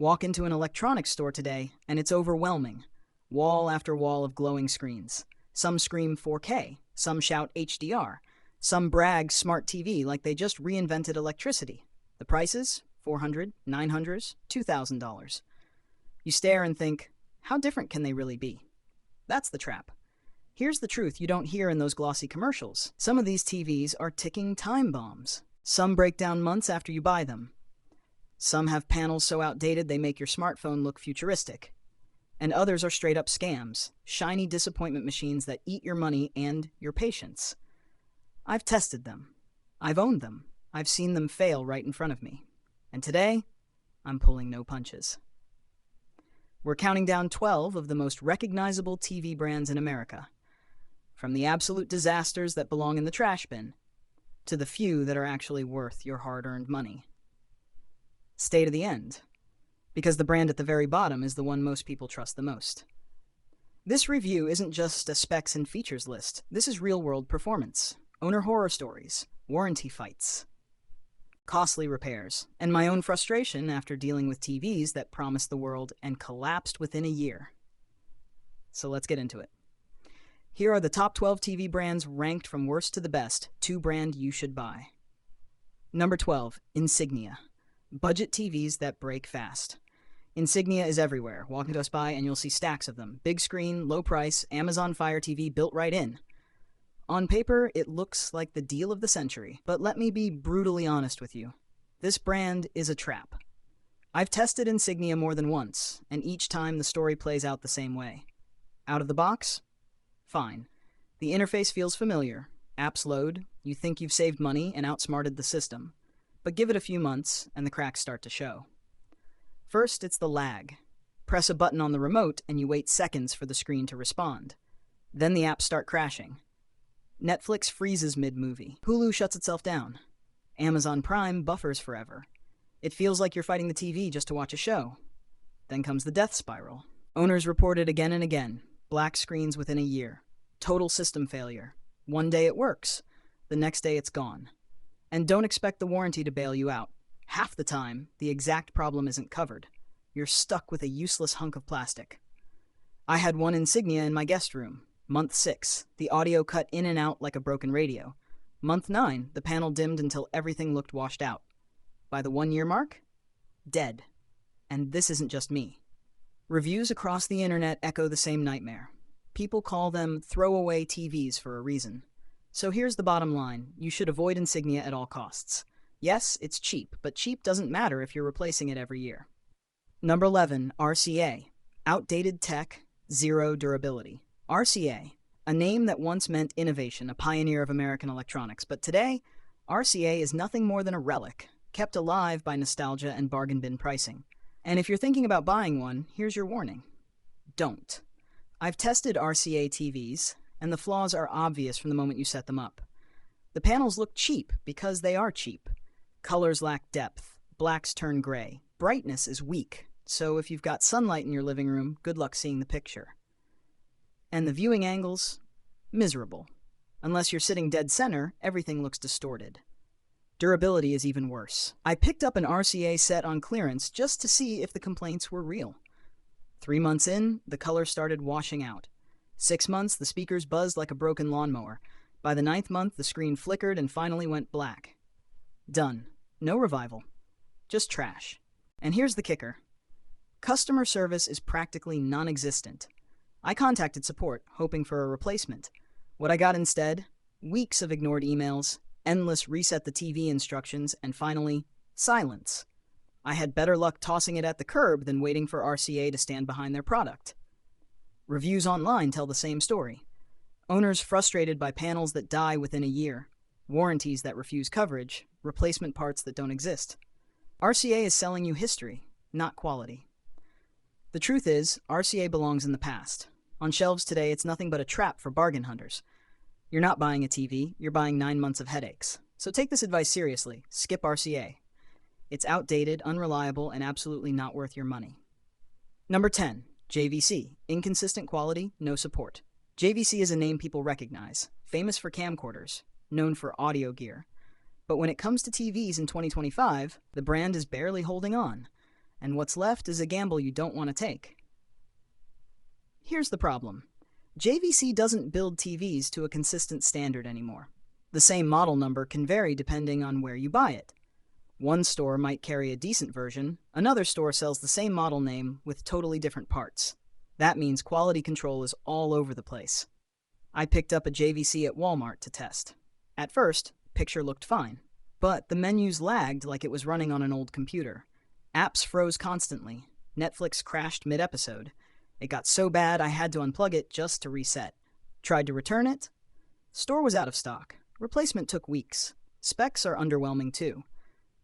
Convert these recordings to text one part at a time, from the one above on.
Walk into an electronics store today, and it's overwhelming. Wall after wall of glowing screens. Some scream 4K, some shout HDR, some brag smart TV like they just reinvented electricity. The prices? $400, $900, $2,000. You stare and think, how different can they really be? That's the trap. Here's the truth you don't hear in those glossy commercials. Some of these TVs are ticking time bombs. Some break down months after you buy them. Some have panels so outdated they make your smartphone look futuristic. And others are straight up scams, shiny disappointment machines that eat your money and your patience. I've tested them. I've owned them. I've seen them fail right in front of me. And today, I'm pulling no punches. We're counting down 12 of the most recognizable TV brands in America. From the absolute disasters that belong in the trash bin, to the few that are actually worth your hard-earned money. Stay to the end, because the brand at the very bottom is the one most people trust the most. This review isn't just a specs and features list. This is real-world performance, owner horror stories, warranty fights, costly repairs, and my own frustration after dealing with TVs that promised the world and collapsed within a year. So let's get into it. Here are the top 12 TV brands ranked from worst to the best, 2 brands you should buy. Number 12, Insignia. Budget TVs that break fast. Insignia is everywhere. Walk into a spy and you'll see stacks of them. Big screen, low price, Amazon Fire TV built right in. On paper, it looks like the deal of the century, but let me be brutally honest with you. This brand is a trap. I've tested Insignia more than once, and each time the story plays out the same way. Out of the box? Fine. The interface feels familiar. Apps load, you think you've saved money and outsmarted the system. But give it a few months, and the cracks start to show. First, it's the lag. Press a button on the remote, and you wait seconds for the screen to respond. Then the apps start crashing. Netflix freezes mid-movie. Hulu shuts itself down. Amazon Prime buffers forever. It feels like you're fighting the TV just to watch a show. Then comes the death spiral. Owners report it again and again. Black screens within a year. Total system failure. One day it works. The next day it's gone. And don't expect the warranty to bail you out. Half the time, the exact problem isn't covered. You're stuck with a useless hunk of plastic. I had one Insignia in my guest room. Month 6, the audio cut in and out like a broken radio. Month 9, the panel dimmed until everything looked washed out. By the 1-year mark, dead. And this isn't just me. Reviews across the internet echo the same nightmare. People call them throwaway TVs for a reason. So here's the bottom line. You should avoid Insignia at all costs. Yes, it's cheap, but cheap doesn't matter if you're replacing it every year. Number 11, RCA. Outdated tech, zero durability. RCA, a name that once meant innovation, a pioneer of American electronics, but today, RCA is nothing more than a relic, kept alive by nostalgia and bargain bin pricing. And if you're thinking about buying one, here's your warning. Don't. I've tested RCA TVs, and the flaws are obvious from the moment you set them up. The panels look cheap because they are cheap. Colors lack depth, blacks turn gray, brightness is weak, so if you've got sunlight in your living room, good luck seeing the picture. And the viewing angles? Miserable. Unless you're sitting dead center, everything looks distorted. Durability is even worse. I picked up an RCA set on clearance just to see if the complaints were real. 3 months in, the color started washing out. 6 months, the speakers buzzed like a broken lawnmower. By the 9th month, the screen flickered and finally went black. Done. No revival. Just trash. And here's the kicker. Customer service is practically non-existent. I contacted support, hoping for a replacement. What I got instead? Weeks of ignored emails, endless reset the TV instructions, and finally, silence. I had better luck tossing it at the curb than waiting for RCA to stand behind their product. Reviews online tell the same story. Owners frustrated by panels that die within a year, warranties that refuse coverage, replacement parts that don't exist. RCA is selling you history, not quality. The truth is, RCA belongs in the past. On shelves today, it's nothing but a trap for bargain hunters. You're not buying a TV, you're buying 9 months of headaches. So take this advice seriously. Skip RCA. It's outdated, unreliable, and absolutely not worth your money. Number 10, JVC. Inconsistent quality, no support. JVC is a name people recognize, famous for camcorders, known for audio gear. But when it comes to TVs in 2025, the brand is barely holding on. and what's left is a gamble you don't want to take. Here's the problem. JVC doesn't build TVs to a consistent standard anymore. The same model number can vary depending on where you buy it. One store might carry a decent version, another store sells the same model name with totally different parts. That means quality control is all over the place. I picked up a JVC at Walmart to test. At first, picture looked fine, but the menus lagged like it was running on an old computer. Apps froze constantly. Netflix crashed mid-episode. It got so bad I had to unplug it just to reset. Tried to return it. Store was out of stock. Replacement took weeks. Specs are underwhelming too.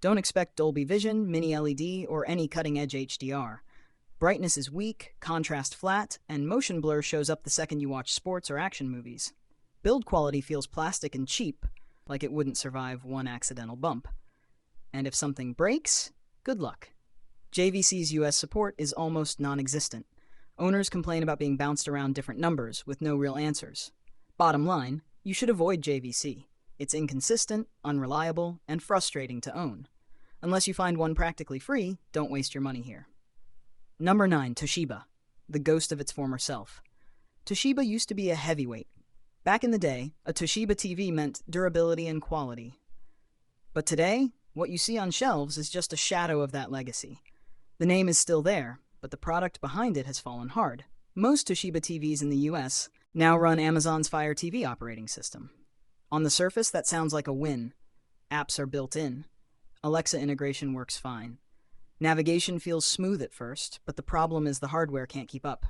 Don't expect Dolby Vision, Mini LED, or any cutting-edge HDR. Brightness is weak, contrast flat, and motion blur shows up the second you watch sports or action movies. Build quality feels plastic and cheap, like it wouldn't survive one accidental bump. And if something breaks, good luck. JVC's US support is almost non-existent. Owners complain about being bounced around different numbers with no real answers. Bottom line, you should avoid JVC. It's inconsistent, unreliable, and frustrating to own. Unless you find one practically free, don't waste your money here. Number 9. Toshiba, the ghost of its former self. Toshiba used to be a heavyweight. Back in the day, a Toshiba TV meant durability and quality. But today, what you see on shelves is just a shadow of that legacy. The name is still there, but the product behind it has fallen hard. Most Toshiba TVs in the US now run Amazon's Fire TV operating system. On the surface, that sounds like a win. Apps are built in. Alexa integration works fine. Navigation feels smooth at first, but the problem is the hardware can't keep up.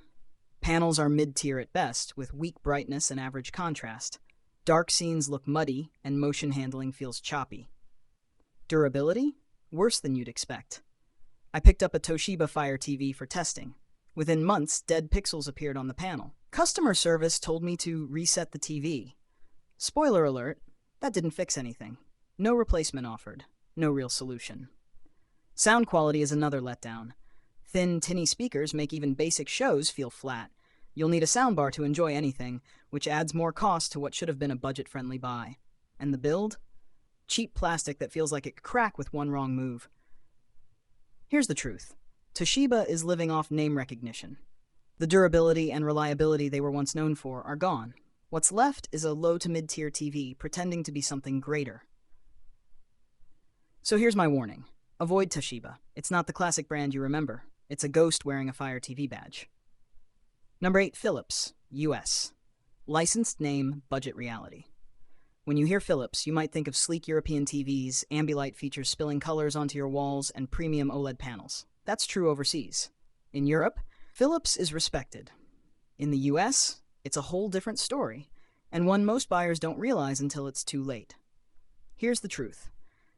Panels are mid-tier at best, with weak brightness and average contrast. Dark scenes look muddy, and motion handling feels choppy. Durability? Worse than you'd expect. I picked up a Toshiba Fire TV for testing. Within months, dead pixels appeared on the panel. Customer service told me to reset the TV. Spoiler alert, that didn't fix anything. No replacement offered. No real solution. Sound quality is another letdown. Thin, tinny speakers make even basic shows feel flat. You'll need a soundbar to enjoy anything, which adds more cost to what should have been a budget-friendly buy. And the build? Cheap plastic that feels like it could crack with one wrong move. Here's the truth. Toshiba is living off name recognition. The durability and reliability they were once known for are gone. What's left is a low to mid-tier TV pretending to be something greater. So here's my warning. Avoid Toshiba. It's not the classic brand you remember. It's a ghost wearing a Fire TV badge. Number 8. Philips, US. Licensed name, budget reality. When you hear Philips, you might think of sleek European TVs, Ambilight features spilling colors onto your walls, and premium OLED panels. That's true overseas. In Europe, Philips is respected. In the US, it's a whole different story, and one most buyers don't realize until it's too late. Here's the truth.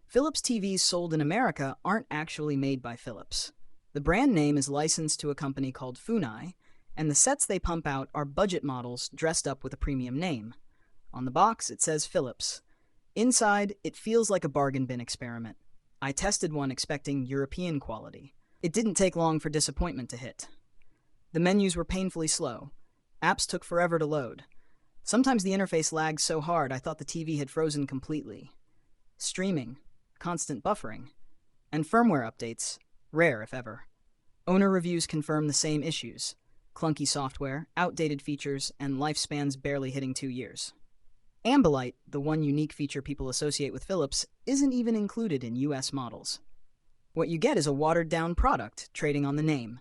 Philips TVs sold in America aren't actually made by Philips. The brand name is licensed to a company called Funai, and the sets they pump out are budget models dressed up with a premium name. On the box, it says Philips. Inside, it feels like a bargain bin experiment. I tested one expecting European quality. It didn't take long for disappointment to hit. The menus were painfully slow. Apps took forever to load. Sometimes the interface lagged so hard I thought the TV had frozen completely. Streaming, constant buffering, and firmware updates, rare if ever. Owner reviews confirm the same issues: clunky software, outdated features, and lifespans barely hitting 2 years. Ambilight, the one unique feature people associate with Philips, isn't even included in US models. What you get is a watered-down product trading on the name.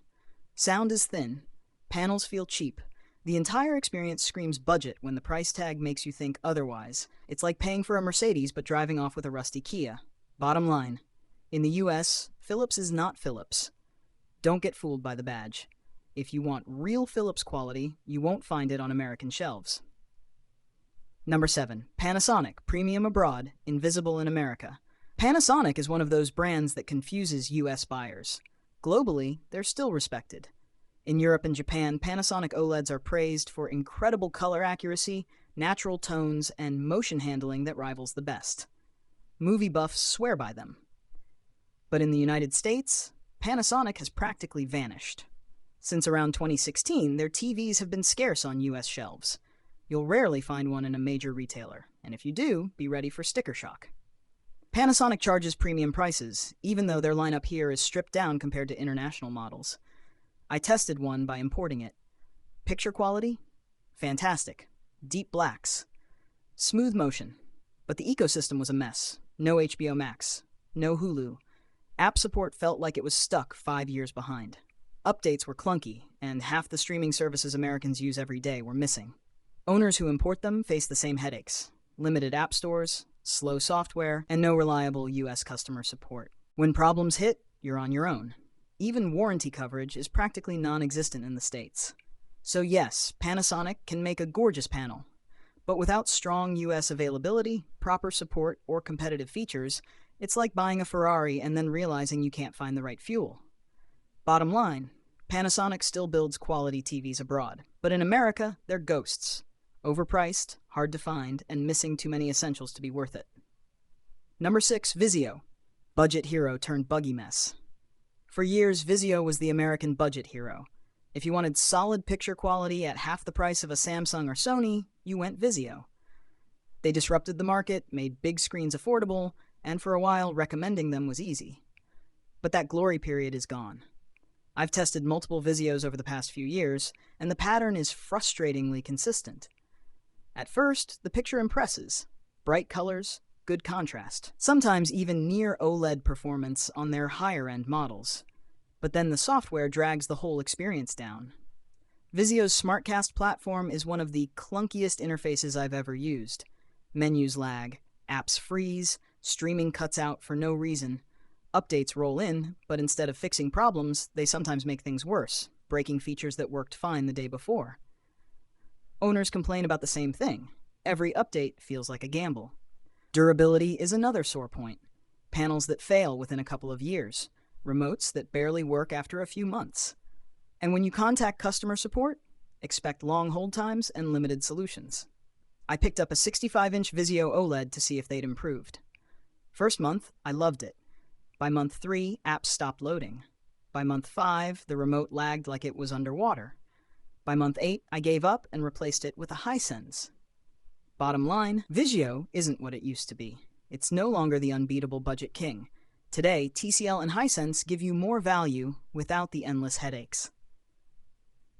Sound is thin. Panels feel cheap. The entire experience screams budget when the price tag makes you think otherwise. It's like paying for a Mercedes but driving off with a rusty Kia. Bottom line, in the US, Philips is not Philips. Don't get fooled by the badge. If you want real Philips quality, you won't find it on American shelves. Number 7. Panasonic, premium abroad, invisible in America. Panasonic is one of those brands that confuses US buyers. Globally, they're still respected. In Europe and Japan, Panasonic OLEDs are praised for incredible color accuracy, natural tones, and motion handling that rivals the best. Movie buffs swear by them. But in the United States, Panasonic has practically vanished. Since around 2016, their TVs have been scarce on US shelves. You'll rarely find one in a major retailer, and if you do, be ready for sticker shock. Panasonic charges premium prices, even though their lineup here is stripped down compared to international models. I tested one by importing it. Picture quality? Fantastic. Deep blacks. Smooth motion. But the ecosystem was a mess. No HBO Max. No Hulu. App support felt like it was stuck 5 years behind. Updates were clunky, and half the streaming services Americans use every day were missing. Owners who import them face the same headaches: limited app stores, slow software, and no reliable US customer support. When problems hit, you're on your own. Even warranty coverage is practically non-existent in the States. So yes, Panasonic can make a gorgeous panel, but without strong US availability, proper support, or competitive features, it's like buying a Ferrari and then realizing you can't find the right fuel. Bottom line, Panasonic still builds quality TVs abroad, but in America, they're ghosts. Overpriced, hard to find, and missing too many essentials to be worth it. Number 6, Vizio. Budget hero turned buggy mess. For years, Vizio was the American budget hero. If you wanted solid picture quality at half the price of a Samsung or Sony, you went Vizio. They disrupted the market, made big screens affordable, and for a while, recommending them was easy. But that glory period is gone. I've tested multiple Vizios over the past few years, and the pattern is frustratingly consistent. At first, the picture impresses. Bright colors, good contrast, sometimes even near OLED performance on their higher-end models. But then the software drags the whole experience down. Vizio's SmartCast platform is one of the clunkiest interfaces I've ever used. Menus lag, apps freeze, streaming cuts out for no reason. Updates roll in, but instead of fixing problems, they sometimes make things worse, breaking features that worked fine the day before. Owners complain about the same thing. Every update feels like a gamble. Durability is another sore point. Panels that fail within a couple of years. Remotes that barely work after a few months. And when you contact customer support, expect long hold times and limited solutions. I picked up a 65-inch Vizio OLED to see if they'd improved. First month, I loved it. By month 3, apps stopped loading. By month 5, the remote lagged like it was underwater. By month 8, I gave up and replaced it with a Hisense. Bottom line, Vizio isn't what it used to be. It's no longer the unbeatable budget king. Today, TCL and Hisense give you more value without the endless headaches.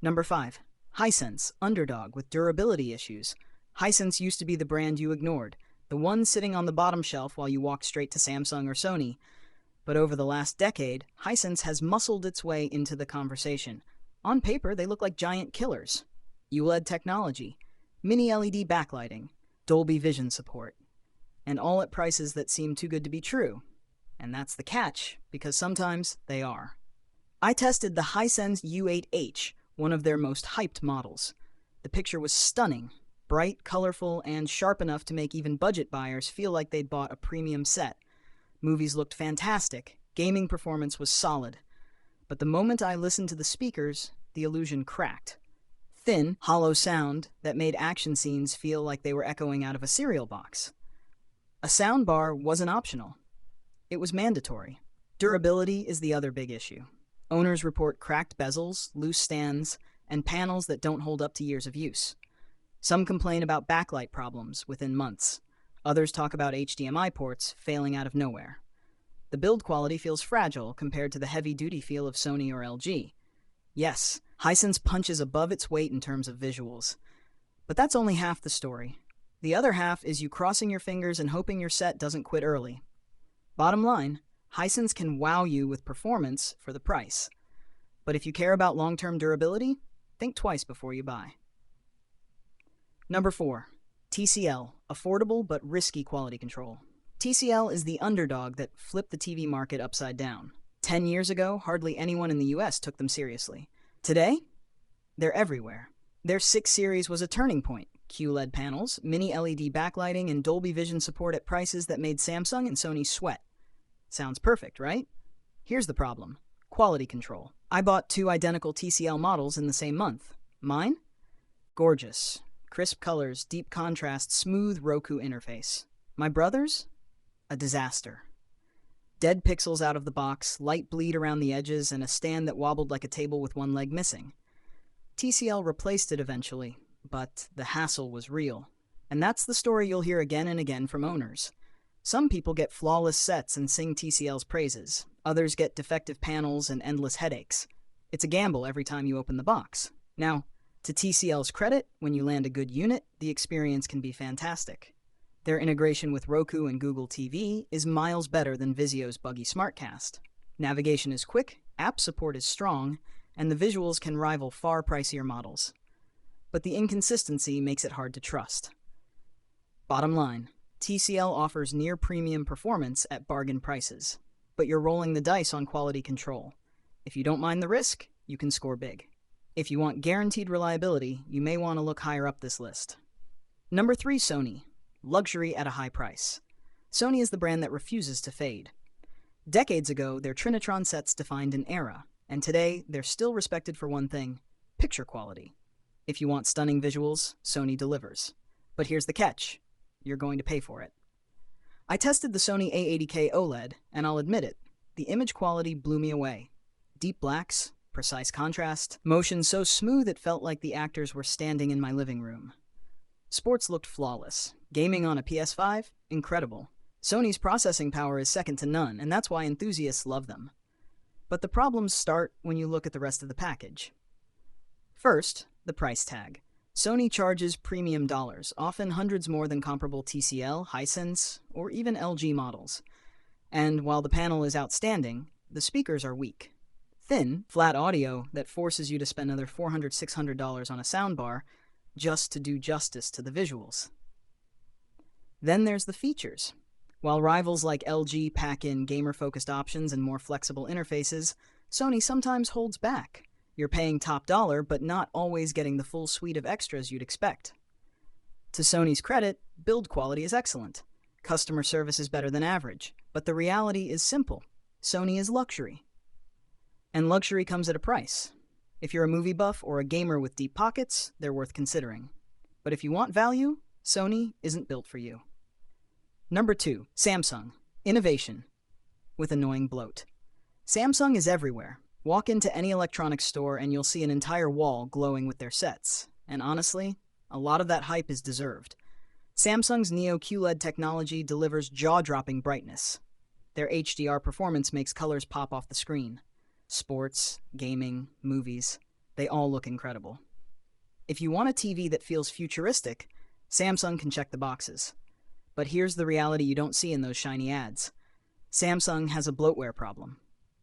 Number 5. Hisense, underdog with durability issues. Hisense used to be the brand you ignored, the one sitting on the bottom shelf while you walked straight to Samsung or Sony. But over the last decade, Hisense has muscled its way into the conversation. On paper, they look like giant killers. ULED technology, mini LED backlighting, Dolby Vision support, and all at prices that seem too good to be true. And that's the catch, because sometimes they are. I tested the Hisense U8H, one of their most hyped models. The picture was stunning, bright, colorful, and sharp enough to make even budget buyers feel like they'd bought a premium set. Movies looked fantastic, gaming performance was solid. But the moment I listened to the speakers, the illusion cracked. Thin, hollow sound that made action scenes feel like they were echoing out of a cereal box. A soundbar wasn't optional. It was mandatory. Durability is the other big issue. Owners report cracked bezels, loose stands, and panels that don't hold up to years of use. Some complain about backlight problems within months. Others talk about HDMI ports failing out of nowhere. The build quality feels fragile compared to the heavy-duty feel of Sony or LG. Yes, Hisense punches above its weight in terms of visuals. But that's only half the story. The other half is you crossing your fingers and hoping your set doesn't quit early. Bottom line, Hisense can wow you with performance for the price. But if you care about long-term durability, think twice before you buy. Number 4. TCL, affordable but risky quality control. TCL is the underdog that flipped the TV market upside down. 10 years ago, hardly anyone in the US took them seriously. Today, they're everywhere. Their 6 series was a turning point. QLED panels, mini LED backlighting, and Dolby Vision support at prices that made Samsung and Sony sweat. Sounds perfect, right? Here's the problem. Quality control. I bought 2 identical TCL models in the same month. Mine? Gorgeous. Crisp colors, deep contrast, smooth Roku interface. My brother's? A disaster. Dead pixels out of the box, light bleed around the edges, and a stand that wobbled like a table with one leg missing. TCL replaced it eventually, but the hassle was real. And that's the story you'll hear again and again from owners. Some people get flawless sets and sing TCL's praises. Others get defective panels and endless headaches. It's a gamble every time you open the box. Now, to TCL's credit, when you land a good unit, the experience can be fantastic. Their integration with Roku and Google TV is miles better than Vizio's buggy SmartCast. Navigation is quick, app support is strong, and the visuals can rival far pricier models. But the inconsistency makes it hard to trust. Bottom line, TCL offers near-premium performance at bargain prices, but you're rolling the dice on quality control. If you don't mind the risk, you can score big. If you want guaranteed reliability, you may want to look higher up this list. Number 3, Sony. Luxury at a high price. Sony is the brand that refuses to fade. Decades ago, their Trinitron sets defined an era, and today they're still respected for one thing: picture quality. If you want stunning visuals, Sony delivers. But here's the catch: you're going to pay for it. I tested the Sony A80K OLED, and I'll admit it, the image quality blew me away. Deep blacks, precise contrast, motion so smooth it felt like the actors were standing in my living room. Sports looked flawless. Gaming on a PS5? Incredible. Sony's processing power is second to none, and that's why enthusiasts love them. But the problems start when you look at the rest of the package. First, the price tag. Sony charges premium dollars, often hundreds more than comparable TCL, Hisense, or even LG models. And while the panel is outstanding, the speakers are weak. Thin, flat audio that forces you to spend another $400, $600 on a soundbar just to do justice to the visuals. Then there's the features. While rivals like LG pack in gamer-focused options and more flexible interfaces, Sony sometimes holds back. You're paying top dollar, but not always getting the full suite of extras you'd expect. To Sony's credit, build quality is excellent. Customer service is better than average. But the reality is simple. Sony is luxury. And luxury comes at a price. If you're a movie buff or a gamer with deep pockets, they're worth considering. But if you want value, Sony isn't built for you. Number 2, Samsung. Innovation with annoying bloat. Samsung is everywhere. Walk into any electronics store and you'll see an entire wall glowing with their sets. And honestly, a lot of that hype is deserved. Samsung's Neo QLED technology delivers jaw-dropping brightness. Their HDR performance makes colors pop off the screen. Sports, gaming, movies, they all look incredible. If you want a TV that feels futuristic, Samsung can check the boxes. But here's the reality you don't see in those shiny ads. Samsung has a bloatware problem.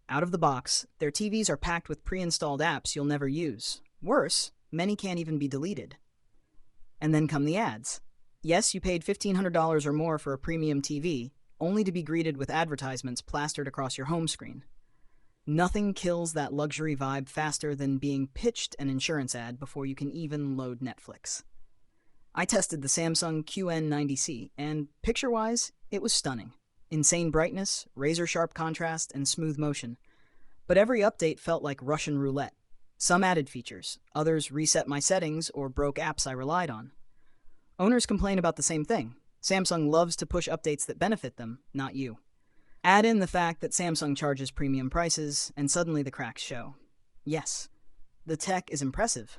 Out of the box, their TVs are packed with pre-installed apps you'll never use. Worse, many can't even be deleted. And then come the ads. Yes, you paid $1,500 or more for a premium TV, only to be greeted with advertisements plastered across your home screen. Nothing kills that luxury vibe faster than being pitched an insurance ad before you can even load Netflix. I tested the Samsung QN90C, and picture-wise, it was stunning. Insane brightness, razor-sharp contrast, and smooth motion. But every update felt like Russian roulette. Some added features, others reset my settings or broke apps I relied on. Owners complain about the same thing. Samsung loves to push updates that benefit them, not you. Add in the fact that Samsung charges premium prices, and suddenly the cracks show. Yes, the tech is impressive,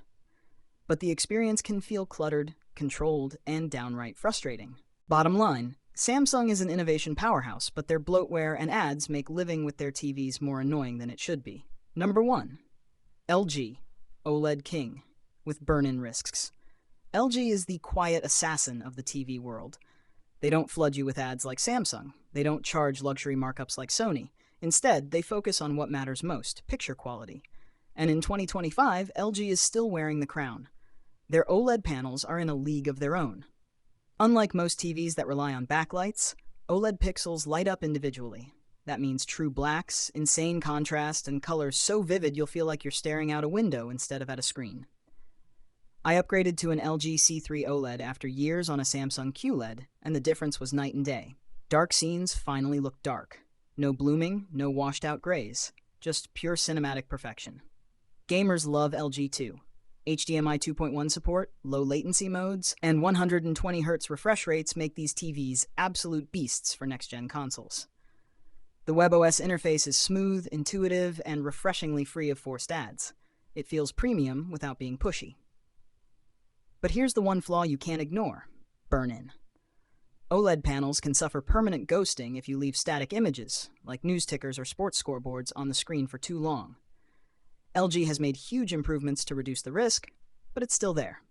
but the experience can feel cluttered, controlled, and downright frustrating. Bottom line, Samsung is an innovation powerhouse, but their bloatware and ads make living with their TVs more annoying than it should be. Number 1. LG, OLED King, with burn-in risks. LG is the quiet assassin of the TV world. They don't flood you with ads like Samsung. They don't charge luxury markups like Sony. Instead, they focus on what matters most, picture quality. And in 2025, LG is still wearing the crown. Their OLED panels are in a league of their own. Unlike most TVs that rely on backlights, OLED pixels light up individually. That means true blacks, insane contrast, and colors so vivid you'll feel like you're staring out a window instead of at a screen. I upgraded to an LG C3 OLED after years on a Samsung QLED, and the difference was night and day. Dark scenes finally looked dark. No blooming, no washed-out grays. Just pure cinematic perfection. Gamers love LG too. HDMI 2.1 support, low latency modes, and 120Hz refresh rates make these TVs absolute beasts for next-gen consoles. The WebOS interface is smooth, intuitive, and refreshingly free of forced ads. It feels premium without being pushy. But here's the one flaw you can't ignore: burn-in. OLED panels can suffer permanent ghosting if you leave static images, like news tickers or sports scoreboards, on the screen for too long. LG has made huge improvements to reduce the risk, but it's still there.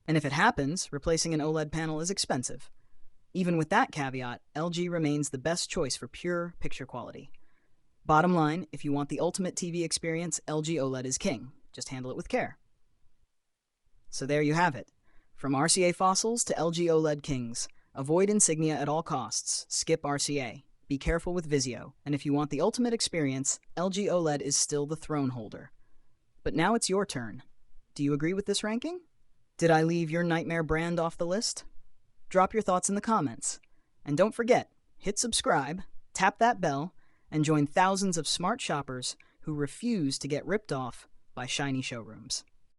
And if it happens, replacing an OLED panel is expensive. Even with that caveat, LG remains the best choice for pure picture quality. Bottom line, if you want the ultimate TV experience, LG OLED is king. Just handle it with care. So there you have it. From RCA fossils to LG OLED kings. Avoid Insignia at all costs. Skip RCA. Be careful with Vizio. And if you want the ultimate experience, LG OLED is still the throne holder. But now it's your turn. Do you agree with this ranking? Did I leave your nightmare brand off the list? Drop your thoughts in the comments. And don't forget, hit subscribe, tap that bell, and join thousands of smart shoppers who refuse to get ripped off by shiny showrooms.